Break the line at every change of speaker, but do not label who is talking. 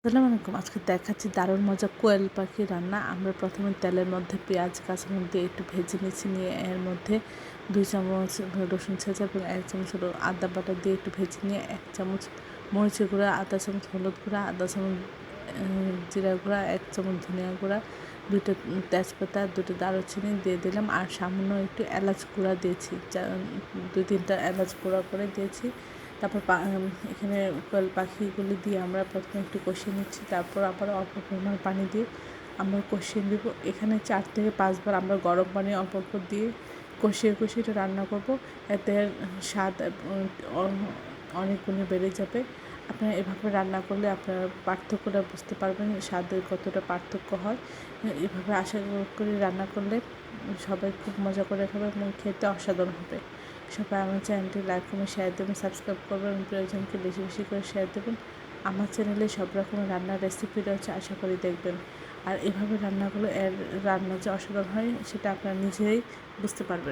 আসসালামু আলাইকুম। আজকে দেখাচ্ছি দারুণ মজা কোয়েল পাখি রান্না। আমরা প্রথমে তেলের মধ্যে পেঁয়াজ, কাঁচামরিচ দিয়ে একটু ভেজে নিচ্ছি। নিয়ে এর মধ্যে 2 চামচ রসুন ছেঁচা এবং 1 চামচ হলো আদা বাটা দিয়ে একটু ভেজে নিয়ে 1 চামচ মরিচের গুঁড়া, আধা চামচ হলুদ গুঁড়া, আধা চামচ জিরা গুঁড়া, 1 চামচ ধনিয়া গুঁড়া, 2টা তেজপাতা, 2টা দারুচিনি দিয়ে দিলাম। আর সামান্য একটু এলাচ গুঁড়া দিয়েছি, 2-3টা এলাচ গুঁড়া করে দিয়েছি। তারপর এখানে কোয়েল পাখিগুলি দিয়ে আমরা প্রথমে একটু কষিয়ে নিচ্ছি। তারপর আবার অল্প পরিমাণ পানি দিয়ে আমরা কষিয়ে নেব। এখানে 4 থেকে 5 বার আমরা গরম পানি অল্প অল্প দিয়ে কষিয়ে এটা রান্না করব। এতে স্বাদ অনেক গুণে বেড়ে যাবে। আপনারা এভাবে রান্না করলে আপনারা পার্থক্যটা বুঝতে পারবেন, স্বাদের কতটা পার্থক্য হয়। এভাবে আশা করি রান্না করলে সবাই খুব মজা করে খাবে এবং খেতে অসাধারণ হবে। সবাই আমার চ্যানেলটি লাইক, কমেন্ট, শেয়ার দেবেন, সাবস্ক্রাইব করবেন এবং প্রিয়জনকে বেশি বেশি করে শেয়ার দেবেন। আমার চ্যানেলে সব রকমের রান্নার রেসিপি রয়েছে, আশা করি দেখবেন। আর এভাবে রান্নাগুলো রান্না যে অসাধারণ হয় সেটা আপনারা নিজেই বুঝতে পারবেন।